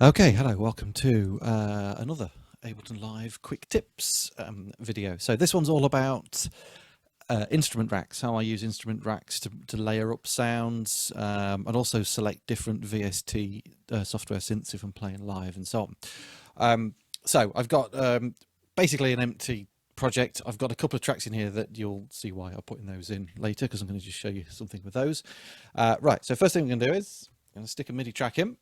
Okay, hello, welcome to another Ableton Live quick tips video. So this one's all about instrument racks, how I use instrument racks to layer up sounds and also select different VST software synths if I'm playing live and so on. So I've got basically an empty project. I've got a couple of tracks in here that you'll see why I'm putting those in later, because I'm going to just show you something with those. Right, so first thing I'm going to do is I'm going to stick a MIDI track in.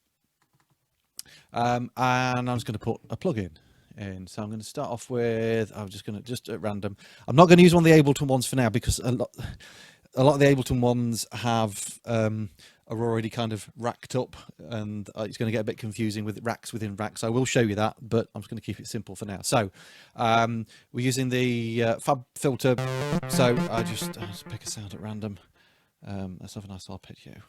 And I'm just going to put a plugin in. So I'm going to start off with, I'm just going to, just at random, I'm not going to use one of the Ableton ones for now, because a lot of the Ableton ones are already kind of racked up, and it's going to get a bit confusing with racks within racks. I will show you that, but I'm just going to keep it simple for now. So we're using the Fab filter. So I'll just pick a sound at random. Let's have a nice arpeggio.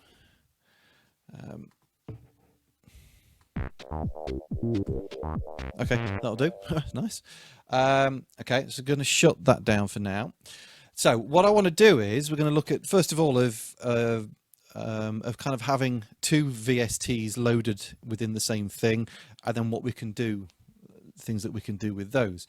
Okay, that'll do. Nice. Okay, so going to shut that down for now. So what I want to do is we're going to look at, first of all, of kind of having two VSTs loaded within the same thing, and then what we can do, things that we can do with those.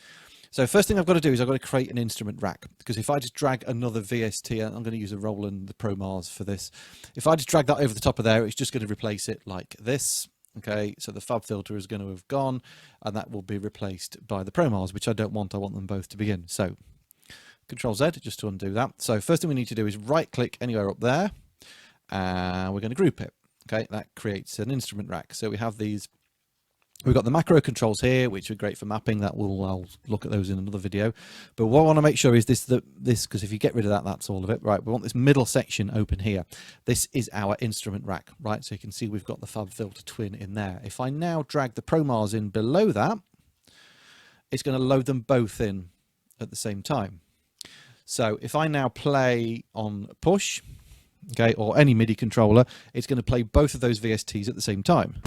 So first thing I've got to do is I've got to create an instrument rack, because if I just drag another VST, I'm going to use a Roland, the Pro Mars for this. If I just drag that over the top of there, it's just going to replace it like this. Okay, so the Fab filter is going to have gone, and that will be replaced by the Pro Mars, which I don't want. I want them both to begin. So Control Z just to undo that. So first thing we need to do is right click anywhere up there, and we're going to group it. Okay, that creates an instrument rack. So we have these. We've got the macro controls here, which are great for mapping. I'll look at those in another video. But what I want to make sure is this, because if you get rid of that, that's all of it. Right, we want this middle section open here. This is our instrument rack, right? So you can see we've got the Fab filter twin in there. If I now drag the Pro Mars in below that, it's going to load them both in at the same time. So if I now play on push, okay, or any MIDI controller, it's going to play both of those VSTs at the same time.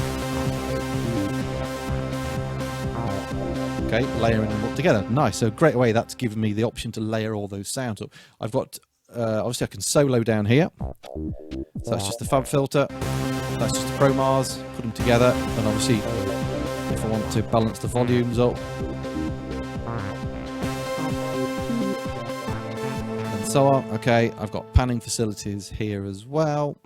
Okay, layering them up together. Nice. So great way, that's given me the option to layer all those sounds up. I've got, obviously I can solo down here. So that's just the Fab filter. That's just the Pro Mars. Put them together. And obviously, if I want to balance the volumes up. And so on. Okay, I've got panning facilities here as well.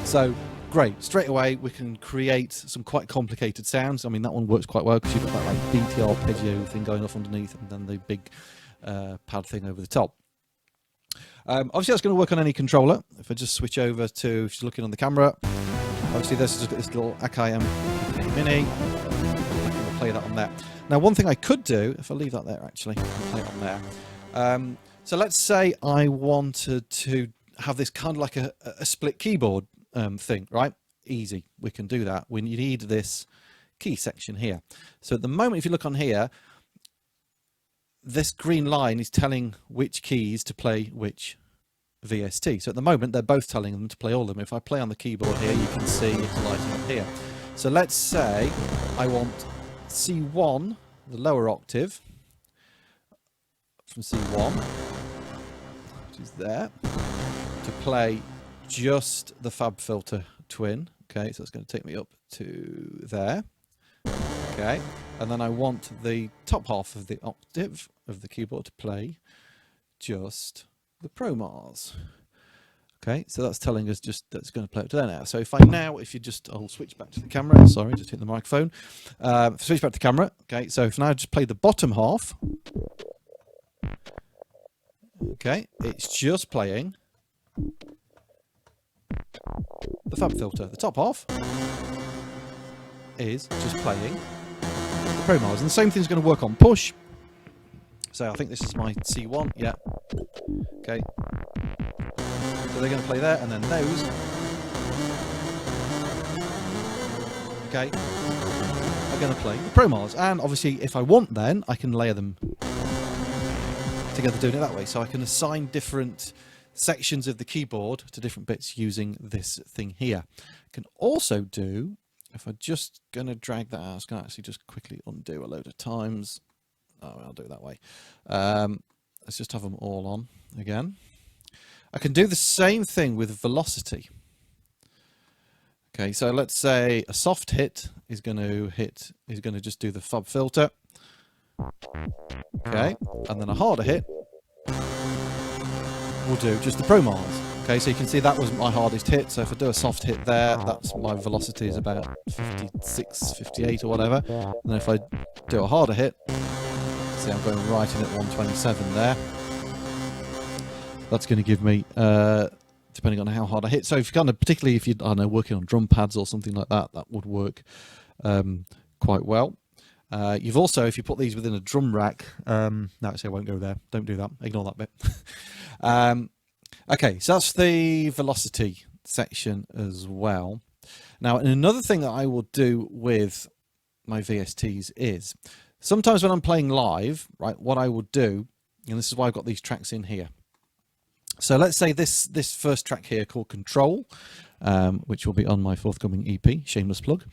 So great, straight away we can create some quite complicated sounds. I mean, that one works quite well because you've got that like BT arpeggio thing going off underneath, and then the big pad thing over the top. Obviously that's going to work on any controller. If I just switch over to, if you're looking on the camera, obviously this is this little Akai Mini. I can play that on there. Now one thing I could do, if I leave that there actually, I can play it on there. So let's say I wanted to have this kind of like a split keyboard thing, right? Easy, we can do that. We need this key section here. So at the moment, if you look on here, this green line is telling which keys to play which VST. So at the moment, they're both telling them to play all of them. If I play on the keyboard here, you can see it's lighting up here. So let's say I want C1, the lower octave, from C1, which is there, to play just the Fab filter twin. Okay, so it's going to take me up to there. Okay, and then I want the top half of the octave of the keyboard to play just the Pro Mars. Okay, so that's telling us just that's going to play up to there now. So if you just, I'll switch back to the camera. Sorry, just hit the microphone. Switch back to the camera. Okay, so if now I just play the bottom half. Okay, it's just playing the Fab filter. The top half is just playing the Pro Mars, and the same thing's going to work on push. So I think this is my C1. Yeah. Okay. So they're going to play there, and then those. Okay. Are going to play the Pro Mars, and obviously, if I want, then I can layer them together, doing it that way. So I can assign different sections of the keyboard to different bits using this thing here. I can also do, if I'm just going to drag that out, I was going to actually just quickly undo a load of times. Oh, I'll do it that way. Let's just have them all on again. I can do the same thing with velocity. Okay, so let's say a soft hit is going to just do the fub filter. Okay, and then a harder hit will do just the Pro Mars. Okay, so you can see that was my hardest hit. So if I do a soft hit there, that's my velocity is about 56, 58 or whatever. And then if I do a harder hit, see I'm going right in at 127 there. That's going to give me, depending on how hard I hit. So if you kind of, particularly if you're, I don't know, working on drum pads or something like that, that would work quite well. You've also, if you put these within a drum rack, no, actually I won't go there. Don't do that. Ignore that bit. Okay, so that's the velocity section as well. Now, and another thing that I will do with my VSTs is sometimes when I'm playing live, right, what I will do, and this is why I've got these tracks in here. So let's say this first track here called Control, which will be on my forthcoming EP, shameless plug.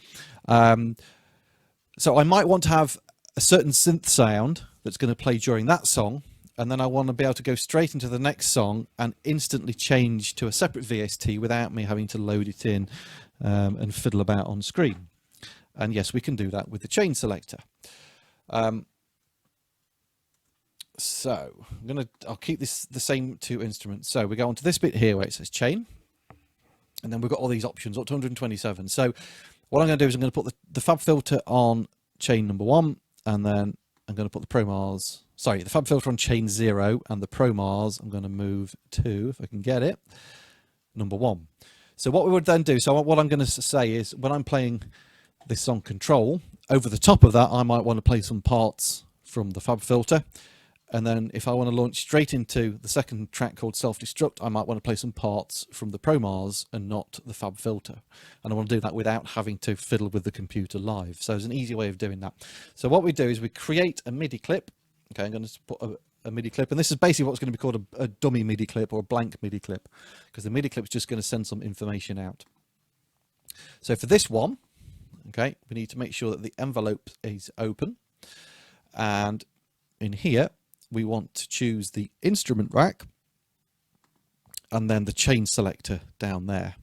So I might want to have a certain synth sound that's going to play during that song, and then I want to be able to go straight into the next song and instantly change to a separate VST without me having to load it in and fiddle about on screen. And yes, we can do that with the chain selector. So I'll keep this the same two instruments. So we go on to this bit here where it says chain, and then we've got all these options up to 127. So what I'm going to do is I'm going to put the fab filter on chain number 1, and then I'm going to put the Pro Mars, sorry, the fab filter on chain 0, and the Pro Mars I'm going to move to, if I can get it, number 1. So what we would then do, so what I'm going to say is when I'm playing this song Control, over the top of that I might want to play some parts from the fab filter. And then if I want to launch straight into the second track called Self-Destruct, I might want to play some parts from the Pro Mars and not the fab filter. And I want to do that without having to fiddle with the computer live. So there's an easy way of doing that. So what we do is we create a MIDI clip. Okay, I'm going to put a MIDI clip. And this is basically what's going to be called a dummy MIDI clip or a blank MIDI clip, because the MIDI clip is just going to send some information out. So for this one, okay, we need to make sure that the envelope is open. And in here, we want to choose the instrument rack and then the chain selector down there.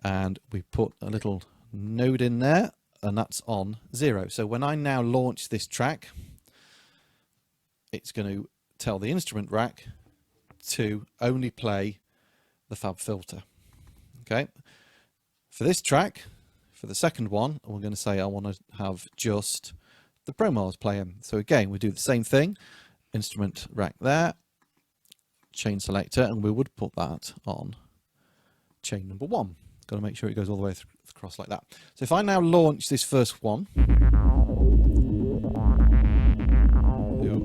And we put a little node in there, and that's on 0. So when I now launch this track, it's going to tell the instrument rack to only play the fab filter. Okay. For this track, for the second one, we're going to say I want to have just the Pro Mars playing. So again, we do the same thing. Instrument rack there, chain selector, and we would put that on chain number 1. Got to make sure it goes all the way across like that. So if I now launch this first one, oh,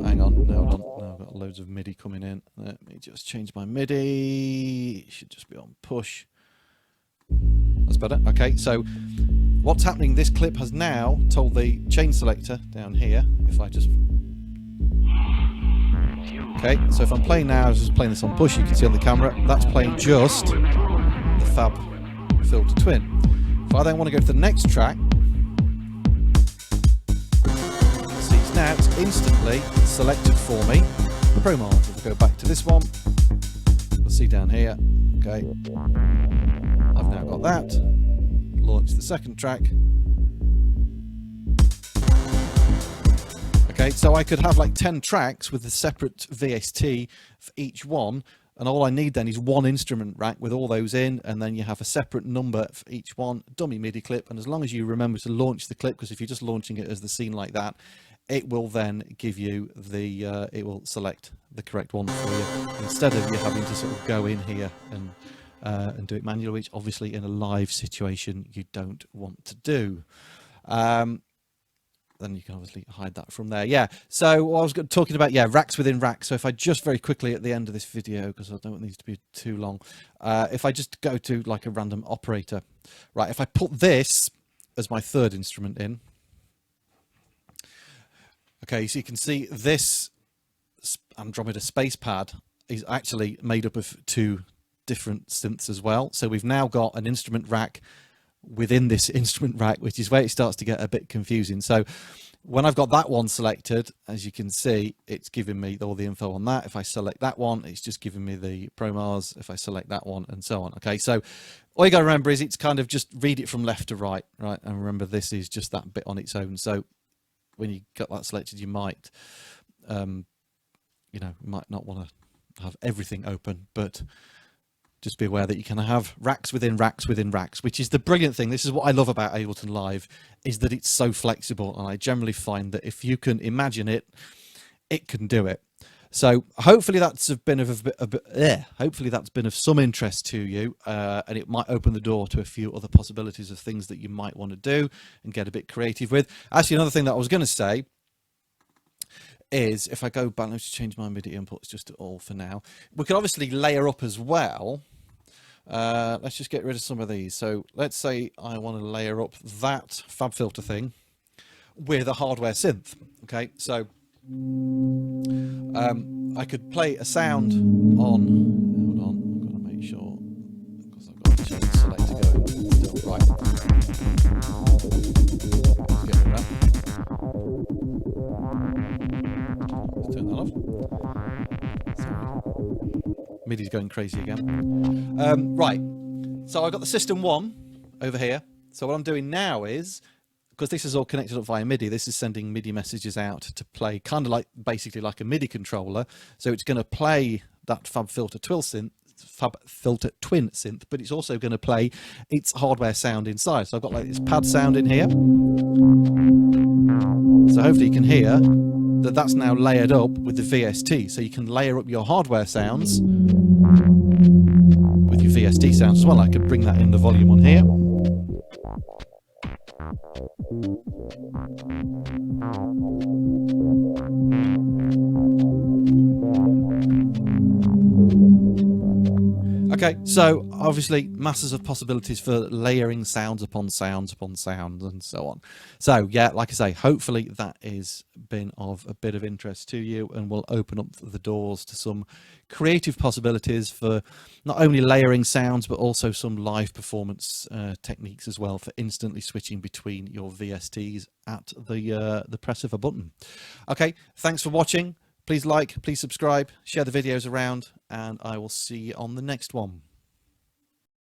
hang on, no, hold on. No, I've got loads of MIDI coming in. Let me just change my MIDI. It should just be on push. That's better. Okay, so what's happening? This clip has now told the chain selector down here. If I just okay, so if I'm playing now, I was just playing this on push, you can see on the camera, that's playing just the fab filter twin. If I then want to go to the next track, see it's instantly selected for me the Pro Mars. If I go back to this one, you'll see down here, okay, I've now got that, launch the second track. Okay, so I could have like 10 tracks with a separate VST for each one, and all I need then is one instrument rack with all those in, and then you have a separate number for each one, dummy MIDI clip, and as long as you remember to launch the clip, because if you're just launching it as the scene like that, it will then give you the, it will select the correct one for you, instead of you having to sort of go in here and do it manually, which obviously in a live situation you don't want to do. Then you can obviously hide that from there. Yeah, so what I was talking about, yeah, racks within racks. So if I just very quickly at the end of this video, because I don't want these to be too long, if I just go to like a random operator, right, if I put this as my third instrument in, okay, so you can see this Andromeda space pad is actually made up of 2 different synths as well. So we've now got an instrument rack within this instrument rack, which is where it starts to get a bit confusing. So When I've got that one selected, as you can see, it's giving me all the info on that. If I select that one, it's just giving me the promars. If I select that one, and so on. Okay, so all you got to remember is it's kind of just read it from left to right, right? And remember, this is just that bit on its own. So when you got that selected, you might, you know, might not want to have everything open, but just be aware that you can have racks within racks within racks, which is the brilliant thing. This is what I love about Ableton Live, is that it's so flexible. And I generally find that if you can imagine it, it can do it. So hopefully that's been hopefully that's been of some interest to you, and it might open the door to a few other possibilities of things that you might want to do and get a bit creative with. Actually, another thing that I was going to say is, if I go back, let's change my MIDI inputs just to all for now. We could obviously layer up as well. Let's just get rid of some of these. So let's say I want to layer up that fab filter thing with a hardware synth. Okay, so I could play a sound on, hold on, I've got to make sure, because I've got to change the selector going still. Right, let's get rid of that. Let's turn that off. Sorry, MIDI's going crazy again. Right, so I've got the system 1 over here. So what I'm doing now is, because this is all connected up via MIDI, this is sending MIDI messages out to play, kind of like, basically like a MIDI controller. So it's going to play that Fab Filter Twin synth, but it's also going to play its hardware sound inside. So I've got like this pad sound in here. So hopefully you can hear that that's now layered up with the VST. So you can layer up your hardware sounds with your VST sounds as well. I could bring that in the volume on here. Okay, so obviously masses of possibilities for layering sounds upon sounds upon sounds and so on. So yeah, like I say, hopefully that has been of a bit of interest to you and will open up the doors to some creative possibilities for not only layering sounds but also some live performance techniques as well, for instantly switching between your VSTs at the press of a button. Okay, thanks for watching. Please like, please subscribe, share the videos around, and I will see you on the next one.